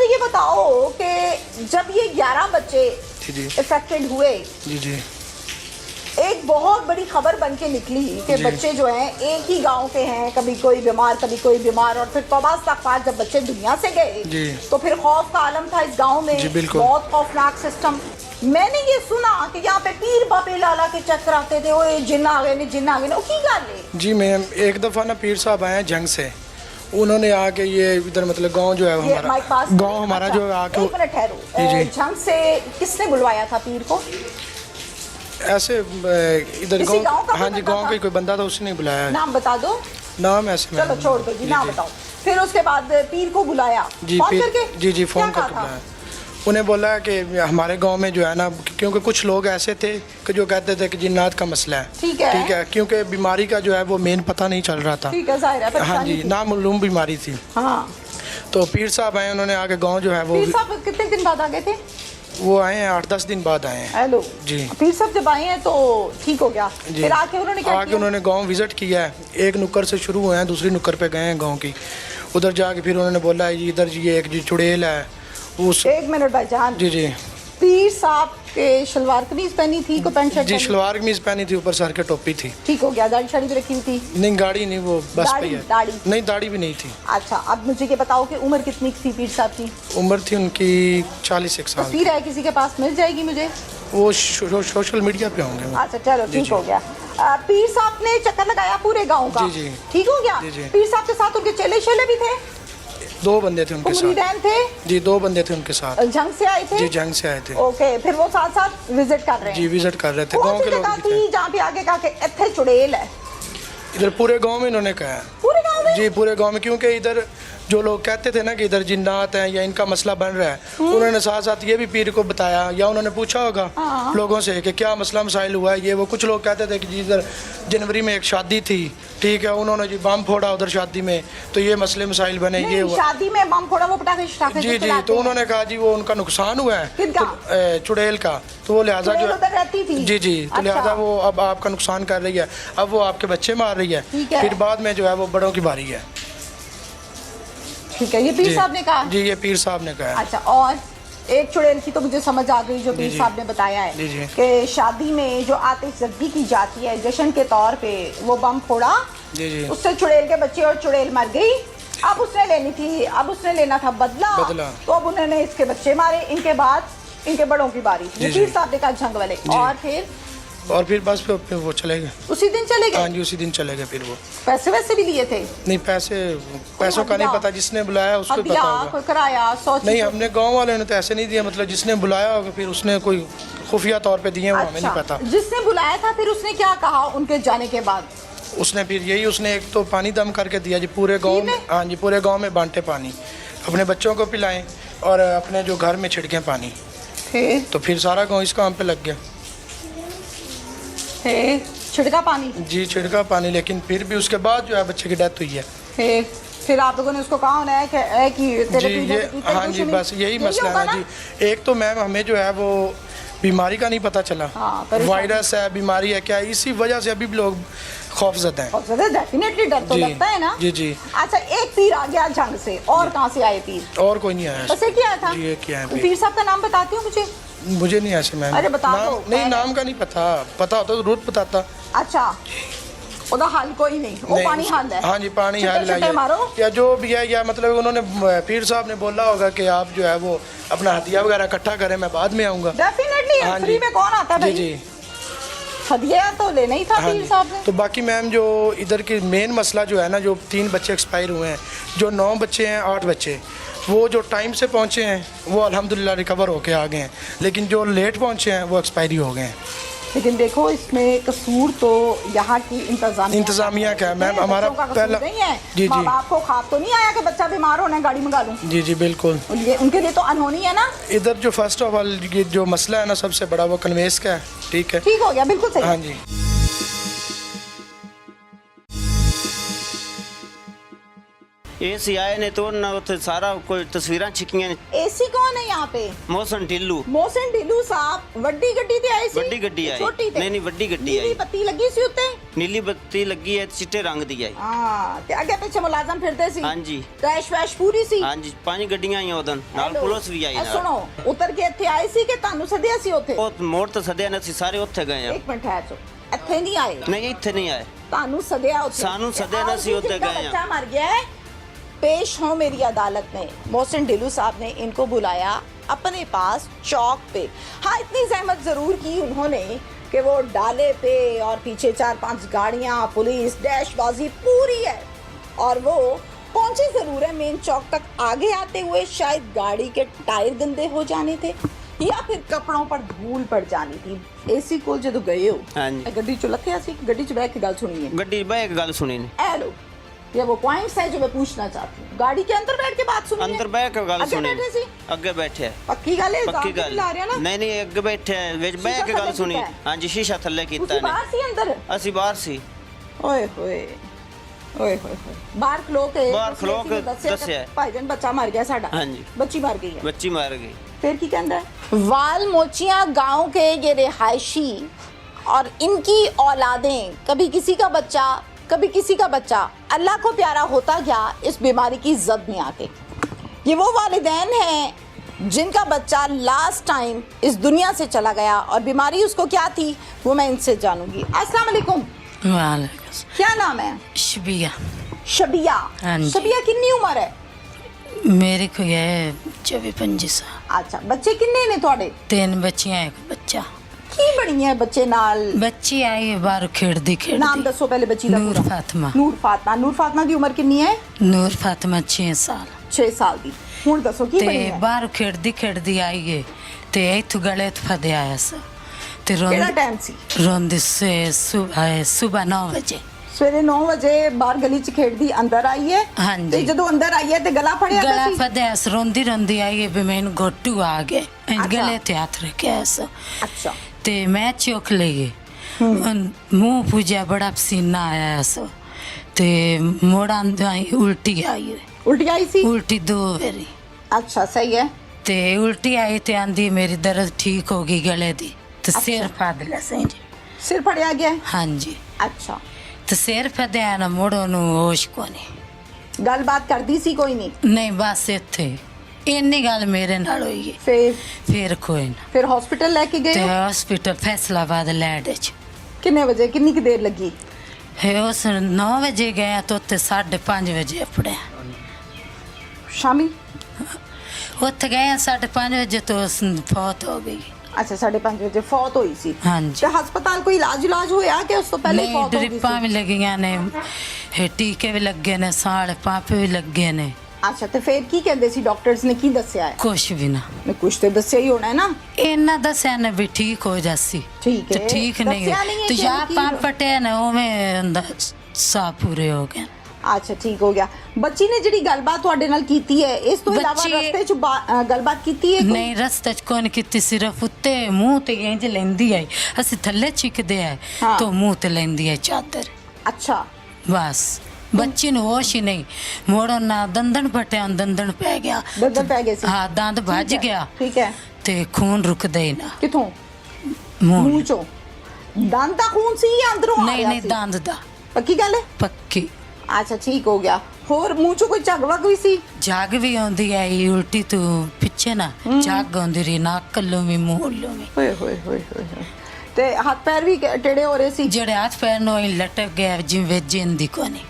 ये बताओ कि जब ये 11 बच्चे इफेक्टेड हुए, जी जी, एक बहुत बड़ी खबर बन के निकली कि बच्चे जो हैं एक ही गांव के हैं, कभी कोई बीमार कभी कोई बीमार, और फिर तौबा इस्तग़फ़ार, जब बच्चे दुनिया से गए तो फिर खौफ का आलम था इस गांव में, बहुत खौफनाक सिस्टम। मैंने ये सुना कि यहाँ पे पीर बाबे लाला के चक्कर आते थे, वो जिन्न आ गए ने जिन्न आ गए ने, वो की गल है? जी मैम, एक दफ़ा ना पीर साहब आए जंग से, उन्होंने आके ये इधर मतलब गांव जो है हमारा, गांव हमारा जो आके, एक मिनट ठहरो, जंग से किसने बुलवाया था पीर को? ऐसे इधर गांव, हाँ जी, गांव का कोई बंदा था, उसने बुलाया। नाम बता दो। नाम ऐसे चलो छोड़ दो जी, नाम बताओ। फिर उसके बाद पीर को बुलाया, फोन करके? जी जी, फोन करके बुलाया। उन्हें बोला कि हमारे गांव में जो है ना, क्योंकि कुछ लोग ऐसे थे कि जो कहते थे कि जिन्नात का मसला है, ठीक है, क्योंकि बीमारी का जो है वो मेन पता नहीं चल रहा था, ठीक है, जाहिर है, हाँ जी, नामालूम बीमारी थी। हाँ, तो पीर साहब आए, उन्होंने आके गांव जो है वो, पीर साहब कितने दिन बाद आ गए थे? वो आए हैं 8-10 दिन बाद आए हैं। हेलो जी, पीर साहब जब आए हैं तो ठीक हो गया, फिर आके उन्होंने क्या किया? उन्होंने गांव विजिट किया है, एक नुक्कर से शुरू हुए हैं, दूसरी नुक्कर पे गए हैं गांव की, उधर जाके फिर उन्होंने बोला इधर ये एक जी चुड़ैल है उस। एक मिनट भाईजान, जी जी, पीर साहब के शलवार कमीज पहनी थी को पैंट शर्ट? जी, शलवार कमीज पहनी थी, ऊपर सर के टोपी थी। ठीक हो गया, दाढ़ी शाड़ी भी रखी हुई थी? नहीं, गाड़ी नहीं, वो बस पे है। दाढ़ी नहीं, दाढ़ी भी नहीं थी। अच्छा, अब मुझे ये बताओ कि उम्र कितनी थी पीर साहब की? उम्र थी उनकी 41 साल। तस्वीर है किसी के पास, मिल जाएगी मुझे? वो सोशल मीडिया पे होंगे। अच्छा चलो, ठीक हो गया। पीर साहब ने चक्कर लगाया पूरे गाँव का? जी जी, ठीक हो गया। पीर साहब के साथ उनके चेले शेले भी थे? 2 बंदे थे उनके साथ। थे? जी, 2 बंदे थे उनके साथ। जंग से आए थे? जी, जंग से आए थे। ओके, फिर वो साथ साथ विजिट कर रहे हैं? जी, विजिट कर रहे थे, गांव के लोग भी थे। जहाँ पे आगे कहा कि इत्थे चुड़ैल है, इधर पूरे गांव में इन्होंने कहा। पूरे गांव में? जी, पूरे गांव में, क्योंकि इधर जो लोग कहते थे ना कि इधर जिन्नात हैं या इनका मसला बन रहा है, उन्होंने साथ साथ ये भी पीर को बताया, या उन्होंने पूछा होगा लोगों से कि क्या मसला मसाइल हुआ है, ये वो। कुछ लोग कहते थे कि जी इधर जनवरी में एक शादी थी, ठीक है, उन्होंने जी बम फोड़ा उधर शादी में, तो ये मसले मसाइल बने, ये हुआ। शादी में बम फोड़ा, वो पटाखे जी जी, तो उन्होंने कहा जी वो उनका नुकसान हुआ है चुड़ैल का, तो वो लिहाजा जो रहती थी। जी जी, तो लिहाजा वो अब आपका नुकसान कर रही है, अब वो आपके बच्चे मार रही है, फिर बाद में जो है वो बड़ों की बारी है। ठीक है, ये पीर साहब ने कहा? जी, ये पीर साहब ने कहा। अच्छा, और एक चुड़ैल की तो मुझे समझ आ गई, जो पीर साहब ने बताया है कि शादी में जो आतिशबाजी की जाती है जश्न के तौर पे, वो बम फोड़ा, उससे चुड़ैल के बच्चे और चुड़ैल मर गई। अब उसने लेनी थी, अब उसने लेना था बदला, तो अब उन्होंने इसके बच्चे मारे, इनके बाद इनके बड़ों की बारी। पीर साहब ने कहा जंग वाले, और फिर बस फिर वो चले गए, उसी दिन चले गए? हाँ जी, उसी दिन चले गए। फिर वो पैसे वैसे भी लिए थे? नहीं, पैसों का नहीं पता, जिसने बुलाया उसको पता होगा। कराया नहीं, हमने गांव वाले ने तो ऐसे नहीं दिया, मतलब जिसने बुलाया होगा फिर उसने कोई खुफिया तौर पे दिए, वो हमें नहीं पता। जिसने बुलाया था फिर उसने क्या कहा उनके जाने के बाद? उसने फिर यही, उसने एक तो पानी दम करके दिया जी पूरे गाँव में, हाँ जी, पूरे गाँव में बांटे पानी, अपने बच्चों को पिलाएं और अपने जो घर में छिड़कें पानी। तो फिर सारा गाँव इस काम पे लग गया। छिड़का पानी? जी, छिड़का पानी, लेकिन फिर भी उसके बाद जो है बच्चे की डेथ हुई है। फिर आप लोगों ने उसको कहा होना है कि तेरे जी, ये हाँ जी, बस यही मसला है ना जी। एक तो मैम हमें जो है वो बीमारी का नहीं पता चला, वायरस है, बीमारी है क्या, इसी वजह से अभी भी लोग खौफजदा हैं। डेफिनेटली डर तो लगता है ना। जी जी। अच्छा, एक पीर आ गया जंग से, और कहाँ से आए पीर? और कोई नहीं आया, बस एक ही आया था। जी, एक ही आया। पीर साहब का नाम बताती हूँ मुझे नहीं ऐसे मैम। अरे बता दो। नहीं, नाम का नहीं पता, पता होता तो जरूर बताता। अच्छा, ओदा हाल कोई नहीं, वो पानी हाल है। हाँ जी, पानी हाल है, या जो भी है, या मतलब उन्होंने पीर साहब ने बोला होगा कि आप जो है वो अपना हदिया वगैरह इकट्ठा करें, मैं बाद में आऊँगा। डेफिनेटली, फ्री में कौन आता है? जी, हदिया तो लेना ही था पीर साहब ने। तो बाकी मैम जो इधर की मेन मसला जो है ना, जो 3 बच्चे एक्सपायर हुए हैं, जो 9 बच्चे हैं, 8 बच्चे, वो जो टाइम से पहुँचे हैं वो अल्हम्दुलिल्लाह रिकवर होके आ गए हैं, लेकिन जो लेट पहुँचे हैं वो एक्सपायरी हो गए हैं। लेकिन देखो, इसमें कसूर तो यहाँ की इंतजामिया का है मैम, हमारा पहला नहीं है। जी जी, आपको ख्वाब तो नहीं आया कि बच्चा बीमार होना है, गाड़ी मंगा लूं? जी जी, बिल्कुल। उनके लिए तो अनहोनी है ना। इधर जो फर्स्ट ऑफ ऑल ये जो मसला है ना सबसे बड़ा, वो कन्वेंस का है। ठीक है, ठीक हो गया, बिल्कुल सही। हाँ जी। एसी आए ने तो उन्होंने उत्थे सारा कोई तस्वीरां छिकियां ने। एसी कौन है यहाँ पे? मोहसन ढिल्लू। मोहसन ढिल्लू साहब वड्डी गड्डी ते आए सी? वड्डी गड्डी आई। छोटी ते? नहीं वड्डी गड्डी नीली आई। बत्ती लगी सी उत्ते? नीली बत्ती लगी है, चिट्टे रंग दी आई। हां ते अगे पीछे मुलाजम फिरदे सी? हां जी। कैश वैश पूरी सी? हां जी, 5 गड्डियां आई ओदन नाल, पुलिस भी आई नाल। सुनो उतर के ਇੱਥੇ ਆਏ ਸੀ ਕਿ ਤੁਹਾਨੂੰ ਸੱਦਿਆ ਸੀ ਉੱਥੇ? ਉਹ ਮੋੜ ਤੇ ਸੱਦਿਆ ਨੇ, ਅਸੀਂ ਸਾਰੇ ਉੱਥੇ ਗਏ ਆ। ਇੱਕ ਮਿੰਟ ਠਹਿਰ ਜਾਓ, ਇੱਥੇ ਨਹੀਂ ਆਏ? ਨਹੀਂ ਇੱਥੇ ਨਹੀਂ ਆਏ, ਤੁਹਾਨੂੰ ਸੱਦਿਆ ਉੱਥੇ? ਸਾਨੂੰ ਸੱਦਿਆ ਨਾ, ਅਸੀਂ ਉੱਥੇ गए बच्चा मर गया है, पेश हो मेरी अदालत में। मोहसिन ढिल्लू साहब ने इनको बुलाया अपने पास चौक पे। हाँ इतनी जहमत जरूर की उन्होंने कि वो डाले पे और पीछे 4-5 गाड़ियां, पुलिस, डैशबाजी पूरी है, और वो पहुंचे जरूर है मेन चौक तक। आगे आते हुए शायद गाड़ी के टायर गंदे हो जाने थे या फिर कपड़ों पर धूल पड़ जानी थी। एसी को जो गए हो गड्डी चो लखिया सी, गड्डी च बैठ के गल सुनी है? गड्डी बैठ के गल सुनी ने। ए लो ये वो पॉइंट्स है जो मैं पूछना चाहती हूँ। गाड़ी के अंदर बैठ के बात सुनी? अंदर बैठ के गल सुनी। अगे बैठे है। पक्की गल है? पक्की गल। नहीं नहीं अगे बैठे है, विच बैठ के गल सुनी। हां जी, शीशा थल्ले कीता ने। बाहर सी अंदर? ਅਸੀਂ ਬਾਹਰ ਸੀ। ओए होए ओए होए होए बाहर खलो के ਦੱਸਿਆ भाईजान बच्चा मर गया साडा। हां जी, बच्ची मर गई है। बच्ची मर गई। फिर की कहंदा है? वाल मोचिया गांव के ये रिहायशी और इनकी औलादें, कभी किसी का बच्चा कभी किसी का बच्चा, अल्लाह को प्यारा होता गया इस बीमारी की जद में आके। ये वो वालिदैन हैं जिनका बच्चा लास्ट टाइम इस दुनिया से चला गया, और बीमारी उसको क्या थी वो मैं इनसे जानूंगी। अस्सलाम वालेकुम। वालेकुम। क्या नाम है? शबिया। शबिया। हाँ जी। शबिया कितनी उम्र है? मेरे को है 24-25 साल। अच्छा बच्चे किन्ने ने तुहाडे? 3 बच्चियां, एक बच्चा। की बड़ी है बच्चे नाल? बच्ची आई बाहर खेड़दी खेड़दी। नाम दसो पहले बच्ची दा। नूर फातिमा। नूर फातिमा। नूर फातिमा दी उम्र कितनी है? नूर फातिमा 6 साल। 6 साल दी। हुन दसो की बड़ी ते है? बाहर खेड़दी खेड़दी आई है ते इथु गले तो फदे आया सा ते केड़ा टाइम सी? रोंदी से सुबह 9 बजे। सवेरे 9 बजे बाहर गली च खेड़दी अंदर आई है? हाँ जी। ते जदों अंदर आई है ते गला फड़िया गला सी? फदे रोंदी रोंदी आई है भी मैनू गोटू आ गए। अच्छा। गले ते हाथ रखे ऐसा। अच्छा। ते मैं चौक ली मुंह पूजा, बड़ा पसीना आया सो ते मोड़ा उल्टी आई है। उल्टी आई सी? उल्टी 2 बारी। अच्छा सही है। ते उल्टी आई ते आंधी मेरी दर्द ठीक होगी गले दी ते सिर फाद लिया सही जी। सिर फड़िया गया? हाँ जी। अच्छा ते सिर फदया ना मोड़ो नु होश को नहीं। गलबात करदी सी कोई नहीं? नहीं बस इत्थे इन्नी गल मेरे नाल होई है। फिर कोई ना। फिर हॉस्पिटल लेके गए? ते हॉस्पिटल फैसलाबाद लैंड च। कितने बजे, कितनी की देर लगी? है उस 9 बजे गया तो उत्ते 5:30 बजे अपने शामी? उत्थे गए 5:30 बजे तो फौत हो गई। अच्छा 5:30 बजे फौत हुई सी? हाँ जी। ते हस्पताल कोई इलाज होया कि उस तो पहले नहीं, फौत हो गई? ड्रिपां भी लगियां ने, टीके भी लगे ने, साल पापे भी लगे ने। अच्छा तो फिर की कहते सी डॉक्टर्स ने, की दस्या है? कुछ भी ना। कुछ तो दस्या ही होना है ना। इन्ना दस्या ने भी ठीक हो जासी। ठीक है। ठीक नहीं तो या पापटे ने ओवें सा पूरे हो गए। अच्छा ठीक हो गया। बच्ची ने जिहड़ी गलबात तुहाडे नाल कीती है, इस तो इलावा रस्ते च गलबात कीती है? नहीं रस्ते च कोई कीती, सिर्फ उत्ते मुंह ते इंज लेंदी आई, असि थल्ले चिकदे आए तो मुंह ते लेंदी आई चादर। अच्छा बस बच्ची ने होश ही नहीं। मोड़ो ना दंदन पटिया, दंदन पै गया। दंदन पै गए सी? हाँ दांत भज गया। ठीक है। ते खून रुकदे ही ना। किथों? मुंह चो? दांत दा खून सी या अंदरों आ नहीं रहा नहीं सी? दांत दा। पक्की गल है? पक्की। अच्छा ठीक हो गया। होर मुंह चो कोई झग वग भी सी? झाग भी आंदी आई उल्टी तो पिछे ना झाग आंदी रही, नाक कल्लो भी मुंह लो भी। होए होए होए होए। ते हाथ पैर भी टेढ़े हो रहे सी? जेड़े हाथ पैर नो लटक गया जिवें जिंदी कोनी।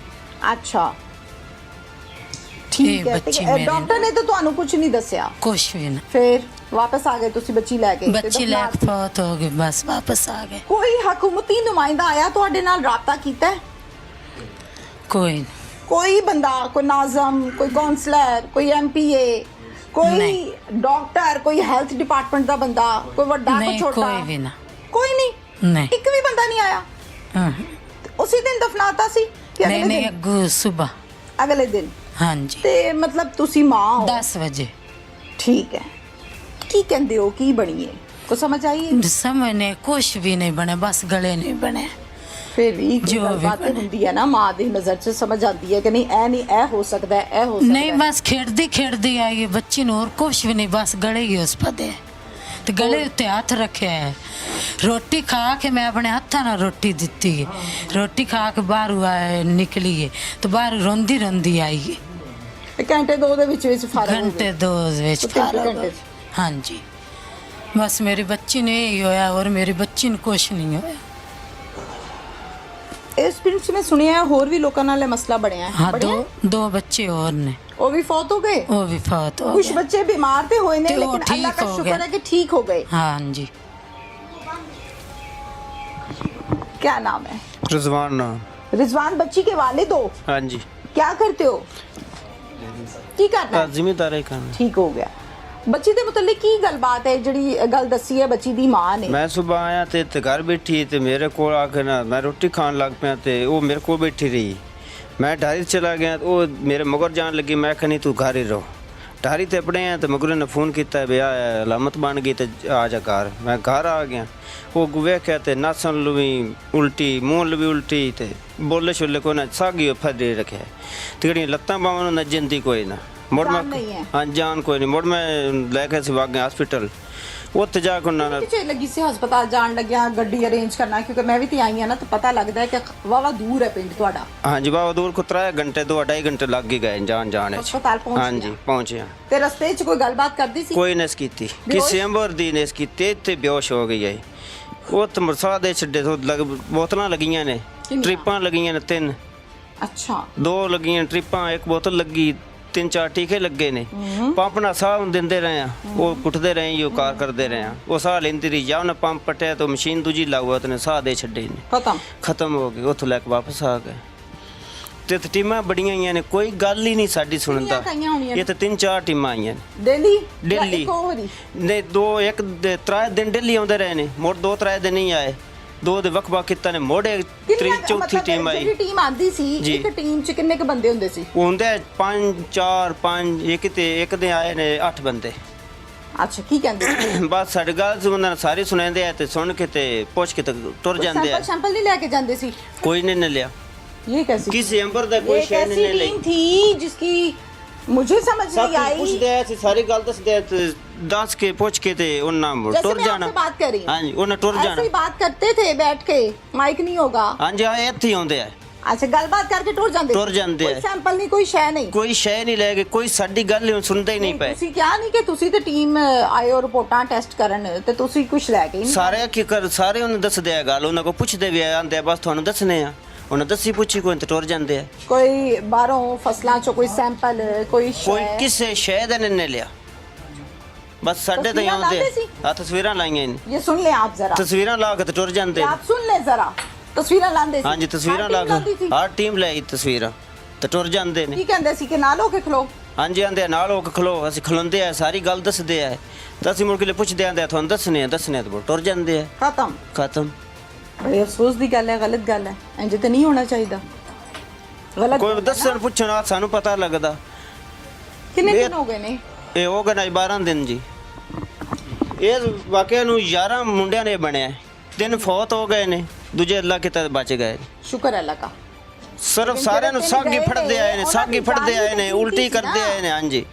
अच्छा ठीक है। डॉक्टर ने तो ਤੁਹਾਨੂੰ कुछ नहीं दस्या? कुछ भी ना। फिर वापस आ गए तुसी बच्ची लेके? बच्ची लेके फौत हो गई, बस वापस आ गए। कोई हुकूमती नुमाइंदा आया ਤੁਹਾਡੇ ਨਾਲ राबता कीता है? कोई कोई बंदा, कोई नाज़म, कोई काउंसलर, कोई एमपीए, कोई डॉक्टर, कोई हेल्थ डिपार्टमेंट का बंदा, कोई बड़ा कोई छोटा? कोई भी ना। कोई नहीं? एक भी बंदा नहीं आया? उसी दिन दफनाता सी? नहीं अगू सुबह अगले दिन? हाँ जी। ते मतलब तुसी मां हो? 10 बजे। ठीक है। की कहंदे हो की बनी है? को समझ आई है? समझ नहीं, कुछ भी नहीं बने, बस गले नहीं बने। ਫਿਰ ਵੀ ਜੋ ਵੀ ਬਾਤ ਬਣੇ। ਹੁੰਦੀ ਹੈ ਨਾ, ਮਾਂ ਦੀ ਨਜ਼ਰ 'ਚ ਸਮਝ ਆਉਂਦੀ ਹੈ ਕਿ ਨਹੀਂ ਇਹ ਹੋ ਸਕਦਾ ਹੈ, ਇਹ ਹੋ ਸਕਦਾ ਨਹੀਂ ਬਸ ਖੇਡਦੀ ਆਈ ਹੈ ਬੱਚੀ ਨੂੰ, ਹੋਰ ਕੁਛ ਵੀ ਨਹੀਂ, ਬਸ ਗਲੇ ਹੀ ਉਸ ਪਦੇ ਤੇ ਗਲੇ ਉੱਤੇ ਹੱਥ ਰੱਖਿਆ ਹੈ। ਰੋਟੀ ਖਾ ਕੇ ਮੈਂ ਆਪਣੇ ਹੱਥਾਂ ਨਾਲ ਰੋਟੀ ਦਿੱਤੀ ਹੈ, ਰੋਟੀ ਖਾ ਕੇ ਬਾਹਰ ਨਿਕਲੀ ਹੈ ਤੇ ਬਾਹਰ ਰੋਂਦੀ ਆਈ ਹੈ। ਘੰਟੇ ਦੋ ਦੇ ਵਿੱਚ ਫਰਕ ਘੰਟੇ ਦੋ ਵਿੱਚ ਫਰਕ ਘੰਟੇ 'ਚ। ਹਾਂਜੀ ਬਸ ਮੇਰੀ ਬੱਚੀ ਨੇ ਇਹੀ ਹੋਇਆ, ਔਰ ਮੇਰੀ ਬੱਚੀ ਨੂੰ ਕੁਛ ਨਹੀਂ ਹੋਇਆ। ਇਸ ਪਿੰਡ 'ਚ ਮੈਂ ਸੁਣਿਆ ਹੈ ਹੋਰ ਵੀ ਲੋਕਾਂ ਨਾਲ ਇਹ ਮਸਲਾ ਬਣਿਆ ਹੈ। ਹਾਂ ਬਣਿਆ ਹੈ? ਦੋ ਬੱਚੇ ਹੋਰ ਨੇ, ਉਹ ਵੀ ਫੌਤ ਹੋ ਗਏ। ਉਹ ਵੀ ਫੌਤ ਹੋ कुछ गए। बच्चे बीमार थे हुए ने, तो वो लेकिन अल्लाह ठीक का हो शुक्र गए। है कि ठीक हो गए। हाँ जी। क्या नाम है? रिजवान नाम। रिजवान बच्ची के वालिद हो? हाँ जी। क्या करते हो? की करना है? जिम्मेदारी करना। ठीक हो गया। ਬੱਚੀ ਦੇ ਮੁਤਲਕ ਕੀ ਗੱਲਬਾਤ ਹੈ ਜਿਹੜੀ ਗੱਲ ਦੱਸੀ ਹੈ ਬੱਚੀ ਦੀ ਮਾਂ ਨੇ? ਮੈਂ ਸਵੇਰ ਆਇਆ ਤੇ ਘਰ ਬੈਠੀ ਤੇ ਮੇਰੇ ਕੋਲ ਆ ਕੇ ਨਾ ਮੈਂ ਰੋਟੀ ਖਾਣ ਲੱਗ ਪਿਆ ਤੇ ਉਹ ਮੇਰੇ ਕੋਲ ਬੈਠੀ ਰਹੀ। ਮੈਂ ਢਾਰੀ ਚਲਾ ਗਿਆ, ਉਹ ਮੇਰੇ ਮਗਰ ਜਾਣ ਲੱਗੀ। ਮੈਂ ਕਿਹਾ ਨਹੀਂ ਤੂੰ ਘਰ ਹੀ ਰਹੋ। ਢਾਰੀ ਤੇ ਆਪਣੇ ਆ ਤੇ ਮਗਰ ਨੇ ਫੋਨ ਕੀਤਾ ਵੀ ਆ ਅਲਾਮਤ ਬਣ ਗਈ ਤੇ ਆ ਜਾ ਘਰ। ਮੈਂ ਘਰ ਆ ਗਿਆ। ਉਹ ਵੇਖਿਆ ਤੇ ਨਾਸਣ ਨੂੰ ਵੀ ਉਲਟੀ, ਮੂੰਹ ਨੂੰ ਵੀ ਉਲਟੀ ਤੇ ਬੋਲੇ ਛੋਲੇ ਕੋਈ ਨਾ ਸਾਗੀ ਫੜੇ ਰੱਖਿਆ ਤੇ ਜਿਹੜੀਆਂ ਲੱਤਾਂ ਬਾਹਾਂ ਨੂੰ ਨੱਜਣ ਦੀ ਕੋਈ ਨਾ। ਮੁੜ ਮੈਂ ਹਾਂ ਜਾਨ ਕੋਈ ਨਹੀਂ। ਮੁੜ ਮੈਂ ਲੈ ਕੇ ਸੀ ਵਗ ਗਿਆ ਹਸਪੀਟਲ। ਉੱਥੇ ਜਾ ਕੇ ਉਹਨਾਂ ਕਿਤੇ ਲੱਗੀ ਸੀ ਹਸਪਤਾਲ ਜਾਣ ਲੱਗਿਆ ਗੱਡੀ ਅਰੇਂਜ ਕਰਨਾ, ਕਿਉਂਕਿ ਮੈਂ ਵੀ ਤੇ ਆਈ ਹਾਂ ਨਾ, ਤਾਂ ਪਤਾ ਲੱਗਦਾ ਹੈ ਕਿ ਵਾਵਾ ਦੂਰ ਹੈ ਪਿੰਡ ਤੁਹਾਡਾ। ਹਾਂਜੀ ਬਾਬਾ ਦੂਰ ਕੋ 3 ਘੰਟੇ 2.5 ਘੰਟੇ ਲੱਗ ਹੀ ਗਏ ਜਾਣ ਹਸਪਤਾਲ ਪਹੁੰਚ ਹਾਂਜੀ ਪਹੁੰਚਿਆ ਤੇ ਰਸਤੇ 'ਚ ਕੋਈ ਗੱਲਬਾਤ ਕਰਦੀ ਸੀ? ਕੋਈ ਨਸ ਕੀਤੀ ਕਿਸੇ ਅੰਬਰ ਦੀ ਨਸ ਕੀਤੀ ਤੇ ਬੇਹੋਸ਼ ਹੋ ਗਈ ਹੈ। ਉਹ ਤੇ ਮਰਸਾ ਦੇ ਛੱਡੇ ਤੋਂ ਬੋਤਲਾਂ ਲੱਗੀਆਂ ਨੇ, ਟ੍ਰਿਪਾਂ ਲੱਗੀਆਂ ਨੇ 3। ਅੱਛਾ 2 ਲੱਗੀਆਂ ਟ੍ਰਿਪਾਂ, 1 ਬੋਤਲ ਲੱਗੀ, 3-4 ਟੀਕੇ ਲੱਗੇ ਨੇ। ਪੰਪ ਨਾਲ ਸਾਹ ਦਿੰਦੇ ਰਹੇ ਆ, ਉਹ ਕੁੱਟਦੇ ਰਹੇ ਜੋ ਕਾਰ ਕਰਦੇ ਰਹੇ ਆ। ਉਹ ਸਾਹ ਲੈਂਦੀ ਰਹੀ ਜਾ, ਉਹਨੇ ਪੰਪ ਪਟਿਆ ਤਾਂ ਮਸ਼ੀਨ ਦੂਜੀ ਲਾਉਆ ਤੇ ਸਾਹ ਦੇ ਛੱਡੇ ਨੇ, ਖਤਮ ਹੋ ਗਏ। ਉੱਥੋਂ ਲੈ ਕੇ ਵਾਪਸ ਆ ਗਏ ਤੇ ਟੀਮਾਂ ਬੜੀਆਂ ਆਈਆਂ ਨੇ, ਕੋਈ ਗੱਲ ਹੀ ਨਹੀਂ ਸਾਡੀ ਸੁਣਦਾ। ਇਹ ਤਾਂ 3-4 ਟੀਮਾਂ ਆਈਆਂ ਨੇ ਦਿੱਲੀ ਨੇ। 3 ਦਿਨ ਦਿੱਲੀ ਆਉਂਦੇ ਰਹੇ ਨੇ, ਮੁੜ 2-3 ਦਿਨ ਹੀ ਆਏ। 2 ਦੇ ਵੱਖ ਕੀਤਾ ਨੇ, ਮੋੜੇ 3-4 ਟੀਮ ਆਈ। ਜਿਹੜੀ ਟੀਮ ਆਂਦੀ ਸੀ ਇੱਕ ਟੀਮ 'ਚ ਕਿੰਨੇ ਕ ਬੰਦੇ ਹੁੰਦੇ ਸੀ? ਹੁੰਦੇ 5-4-5 ਇੱਕ ਦੇ ਆਏ ਨੇ 8 ਬੰਦੇ। ਅੱਛਾ ਕੀ ਕਹਿੰਦੇ? ਬਸ ਸਾਡੇ ਗੱਲ ਸੁਣਨ ਸਾਰੇ ਸੁਣਾਉਂਦੇ ਆ ਤੇ ਸੁਣ ਕੇ ਤੇ ਪੁੱਛ ਕੇ ਤੇ ਟੁਰ ਜਾਂਦੇ ਆ। ਸੈਂਪਲ ਨਹੀਂ ਲੈ ਕੇ ਜਾਂਦੇ ਸੀ? ਕੋਈ ਨਹੀਂ ਲਿਆ। ये कैसी किसी अंबर ਦਾ ਕੋਈ ਸ਼ੈ ਨਹੀਂ ਲੈ टीम थी जिसकी मुझे समझ नहीं आई। ਪੁੱਛਦੇ ਆ ਸਾਰੀ ਗੱਲ ਦੱਸਦੇ ਆ ਤੇ ਦੱਸ ਕੇ ਪੁੱਛ ਕੇ ਤੇ ਉਹਨਾਂ ਟੁਰ ਜਾਣਾ। बात कर रही हूं। ਹਾਂਜੀ ਉਹਨਾਂ ਟੁਰ ਜਾਣਾ। ऐसी बात करते थे बैठ के, माइक नहीं होगा। ਹਾਂਜੀ ਆ ਇੱਥੇ ਹੀ ਆਉਂਦੇ ਆ। अच्छा गलबात करके टुर ਜਾਂਦੇ? ਟੁਰ ਜਾਂਦੇ ਆ। ਕੋਈ ਸੈਂਪਲ ਨਹੀਂ, ਕੋਈ ਸ਼ੈ ਨਹੀਂ, ਕੋਈ ਸ਼ੈ ਨਹੀਂ ਲੈ ਕੇ, ਕੋਈ ਸਾਡੀ ਗੱਲ ਹੀ ਸੁਣਦਾ ਹੀ ਨਹੀਂ ਪਏ। ਤੁਸੀਂ ਕਿਹਾ ਨਹੀਂ ਕਿ ਤੁਸੀਂ ਤੇ ਟੀਮ ਆਏ ਹੋ ਰਿਪੋਰਟਾਂ ਟੈਸਟ ਕਰਨ ਤੇ ਤੁਸੀਂ ਕੁਝ ਲੈ ਕੇ ਨਹੀਂ? ਸਾਰੇ ਕੀ ਕਰ ਸਾਰੇ ਉਹਨੂੰ ਦੱਸਦੇ ਆ ਗੱਲ, ਉਹਨਾਂ ਕੋ ਪੁੱਛਦੇ ਵੀ ਆਂਦੇ ਆ ਬਸ ਤੁਹਾਨੂੰ ਦੱਸਨੇ ਆ। ਉਹਨਾਂ ਦੱਸੀ ਪੁੱਛੀ ਕੋਈ ਤੇ ਟੁਰ ਜਾਂਦੇ ਆ। ਕੋਈ ਬਾਹਰੋਂ ਫਸਲਾਂ ਚੋਂ ਕੋਈ ਸੈਂਪਲ, ਕੋਈ ਕੋਈ ਕਿਸੇ ਸ਼ੈ ਦਾ ਨਹੀਂ ਲਿਆ। ਬਸ ਸਾਡੇ ਤਾਂ ਆਉਂਦੇ ਆ। ਤਸਵੀਰਾਂ ਲਾਈਆਂ ਨੇ। ये सुन ले आप जरा, ਤਸਵੀਰਾਂ ਲਾ ਕੇ ਤੇ ਟੁਰ ਜਾਂਦੇ। आप सुन ले जरा, ਤਸਵੀਰਾਂ ਲਾਉਂਦੇ ਸੀ? ਹਾਂਜੀ ਤਸਵੀਰਾਂ ਲਾ ਕੇ ਹਰ ਟੀਮ ਲਈ ਤਸਵੀਰਾਂ ਤੇ ਟੁਰ ਜਾਂਦੇ ਨੇ। ਕੀ ਕਹਿੰਦੇ ਸੀ ਕਿ ਨਾਲ ਹੋ ਕੇ ਖਲੋ? ਹਾਂਜੀ ਆਂਦੇ ਨਾਲ ਹੋ ਕੇ ਖਲੋ। ਅਸੀਂ ਖਲੋਂਦੇ ਆ, ਸਾਰੀ ਗੱਲ ਦੱਸਦੇ ਆ ਤਾਂ ਅਸੀਂ ਮੁੜ ਕੇ ਪੁੱਛਦੇ ਆਂਦੇ ਤੁਹਾਨੂੰ ਦੱਸਨੇ ਆ ਤੇ ਟੁਰ ਜਾਂਦੇ ਆ। ਖਤਮ। ਬੜੇ ਅਫਸੋਸ ਦੀ ਗੱਲ ਹੈ, ਗਲਤ ਗੱਲ ਹੈ, ਇੰਜ ਤੇ ਨਹੀਂ ਹੋਣਾ ਚਾਹੀਦਾ। ਗਲਤ ਕੋਈ ਦੱਸਣ ਪੁੱਛਣ ਆ ਸਾਨੂੰ ਪਤਾ ਲੱਗਦਾ। ਕਿੰਨੇ ਦਿਨ ਹੋ ਗਏ ਨੇ? ਇਹ ਹੋ ਗਏ ਨਾ 12 ਦਿਨ ਜੀ। ਇਹ ਵਾਕਿਆ ਨੂੰ 11 ਮੁੰਡਿਆਂ ਨੇ ਬਣਿਆ। 3 ਫੌਤ ਹੋ ਗਏ ਨੇ, ਦੂਜੇ ਅੱਲਾ ਕਿਤੇ ਬਚ ਗਏ। ਸ਼ੁਕਰ ਹੈ ਅੱਲਾ ਦਾ। ਸਿਰਫ ਸਾਰਿਆਂ ਨੂੰ ਸਾਗੀ ਫੜਦੇ ਆਏ ਨੇ, ਸਾਗੀ ਫੜਦੇ ਆਏ ਨੇ, ਉਲਟੀ ਕਰਦੇ ਆਏ ਨੇ। ਹਾਂਜੀ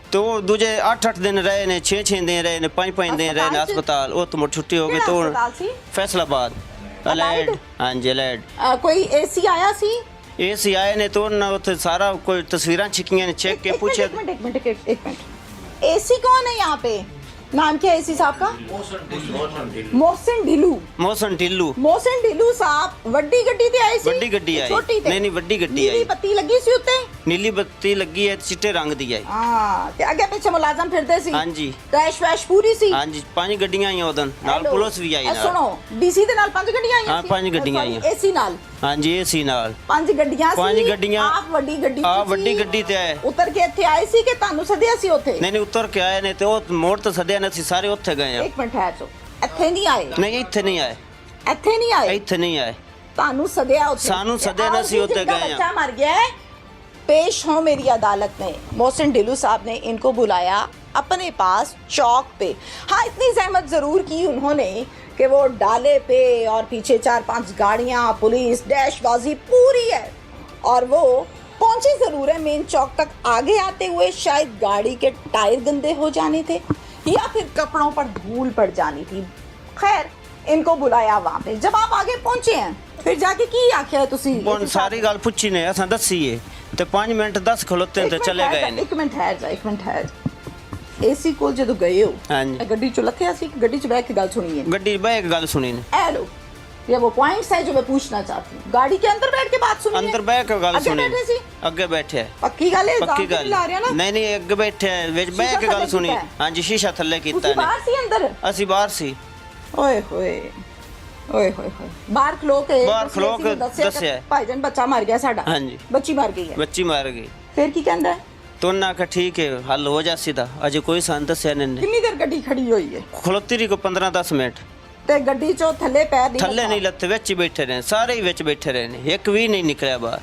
तो दूजे 8-8 दिन रहे ने, 6-6 दिन रहे ने, 5-5 दिन रहे ने अस्पताल। वो तो मुझ छुट्टी हो गई तो फैसलाबाद अलैड। हाँ जी अलैड। कोई एसी आया सी? एसी आए ने तो ना उथे सारा कोई तस्वीरां छिकियां ने, चेक के पूछे। एक मिनट एसी कौन है यहाँ पे? नाम क्या है एसी साहब का? मोहसिन ढिल्लू। मोहसिन ढिल्लू साहब वड्डी गड्डी ते आई सी? वड्डी गड्डी आई। नहीं वड्डी गड्डी आई। नीली बत्ती लगी सी उत्ते? नीली बत्ती लगी है, चिट्टे रंग दी आई। हां ते आगे पीछे मुलाजम फिरदे सी? हां जी। क्रैश वैश पूरी सी? हां जी 5 गड्डियां आईयां ओदन नाल, पुलिस भी आई नाल। सुनो डीसी दे नाल 5 गड्डियां आईयां? हां 5 गड्डियां आईयां। एसी नाल? हां जी एसी नाल 5 गड्डियां सी। 5 गड्डियां। आप वड्डी गड्डी? हां वड्डी गड्डी ते आए। उतर के ਇੱਥੇ ਆਏ ਸੀ ਕਿ ਤੁਹਾਨੂੰ ਸੱਦਿਆ ਸੀ ਉੱਥੇ? ਨਹੀਂ ਉਤਰ ਕੇ ਆਏ ਨੇ ਤੇ ਉਹ ਮੋੜ ਤੋਂ ਸੱਦਿਆ ਨੇ, ਅਸੀਂ ਸਾਰੇ ਉੱਥੇ ਗਏ ਆ। ਇੱਕ ਮਿੰਟ ਠਹਿਰ ਜਾਓ, ਇੱਥੇ ਨਹੀਂ ਆਏ? ਨਹੀਂ ਇੱਥੇ ਨਹੀਂ ਆਏ। ਇੱਥੇ ਨਹੀਂ ਆਏ? ਇੱਥੇ ਨਹੀਂ ਆਏ। ਤੁਹਾਨੂੰ ਸੱਦਿਆ ਉੱਥੇ? ਸਾਨੂੰ ਸੱਦਿਆ ਨਾ, ਅਸੀਂ ਉੱਥੇ गए बच्चा मर गया है, पेश हो मेरी अदालत में। मोहसिन ढिल्लू साहब ने इनको बुलाया अपने पास चौक पे। हाँ इतनी जहमत ज़रूर की उन्होंने कि वो डाले पे और पीछे 4-5 गाड़ियां, पुलिस, डैशबाजी पूरी है, और वो पहुंचे जरूर है मेन चौक तक। आगे आते हुए शायद गाड़ी के टायर गंदे हो जाने थे या फिर कपड़ों पर धूल पड़ जानी थी। खैर इनको बुलाया वहां पे। जब आप आगे पहुंचे हैं फिर जाके की आख्या है तुसी? ਹੁਣ ਸਾਰੀ ਗੱਲ ਪੁੱਛੀ ਨੇ ਅਸਾਂ ਦੱਸੀ ਏ ਤੇ 5 ਮਿੰਟ 10 ਖਲੋਤੇ ਤੇ ਚਲੇ ਗਏ ਨੇ। ਇੱਕ ਮਿੰਟ ਠਹਿਰ ਏਸੀ ਕੋਲ ਜਦੋਂ ਗਏ ਹੋ ਹਾਂਜੀ। ਗੱਡੀ ਚ ਲੱਥਿਆ ਸੀ, ਗੱਡੀ ਚ ਬਹਿ ਕੇ ਗੱਲ ਸੁਣੀ है? ਗੱਡੀ ਬਹਿ ਕੇ ਗੱਲ ਸੁਣੀ ਨੇ। ए लो, ये वो पॉइंट्स है जो मैं पूछना चाहती हूँ। गाड़ी के अंदर बैठ के बात सुनी है? ਅੰਦਰ ਬਹਿ ਕੇ ਗੱਲ ਅੱਗੇ ਸੁਣੀ ਬੈਠੇ ਸੀ? ਅੱਗੇ ਬੈਠਿਆ ਹੈ। पक्की गल है? ਪੱਕੀ दांत ਗੱਲ ला रहे हो ना? ਨਹੀਂ ਨਹੀਂ ਅੱਗੇ ਬੈਠਿਆ ਹੈ, ਵਿੱਚ ਬਹਿ ਸ਼ੀਸ਼ਾ ਕੇ ਗੱਲ ਥੱਲੇ ਸੁਣੀ। ਕੀਤਾ ਹੈ? ਹਾਂਜੀ ਸ਼ੀਸ਼ਾ ਥੱਲੇ ਕੀਤਾ ਤੁਸੀਂ ਨੇ। ਬਾਹਰ ਸੀ ਅੰਦਰ? ਅਸੀਂ ਬਾਹਰ ਸੀ। ਓਏ ਹੋਏ ਓਏ ਹੋਏ ਹੋਏ, ਬਾਹਰ ਖਲੋ ਕੇ ਬਾਹਰ ਖਲੋ ਤੁਸੀਂ ਕੇ ਦੱਸਿਆ ਕਿ ਦੱਸਿਆ। ਭਾਈਜਾਨ ਬੱਚਾ ਮਰ ਗਿਆ ਸਾਡਾ। ਹਾਂਜੀ। ਬੱਚੀ ਮਰ ਗਈ ਹੈ। ਬੱਚੀ ਮਾਰ ਗਈ। ਫਿਰ ਕੀ ਕਹਿੰਦਾ ਹੈ? तो उन्हें आखा ठीक है हल हो जा सीधा। अजय कोई सान दसिया ने ਕਿੰਨੀ ਦੇਰ ਗੱਡੀ ਖੜੀ ਹੋਈ ਹੈ? खलोती रही को 15-10 मिनट। ਤੇ ਗੱਡੀ ਚੋਂ ਥੱਲੇ ਪੈਰ ਨਹੀਂ थल्ले ਲੱਗਾ? नहीं लत्ते विच ही बैठे रहे, सारे ही विच बैठे रहे ने, एक भी नहीं निकलिया बाहर।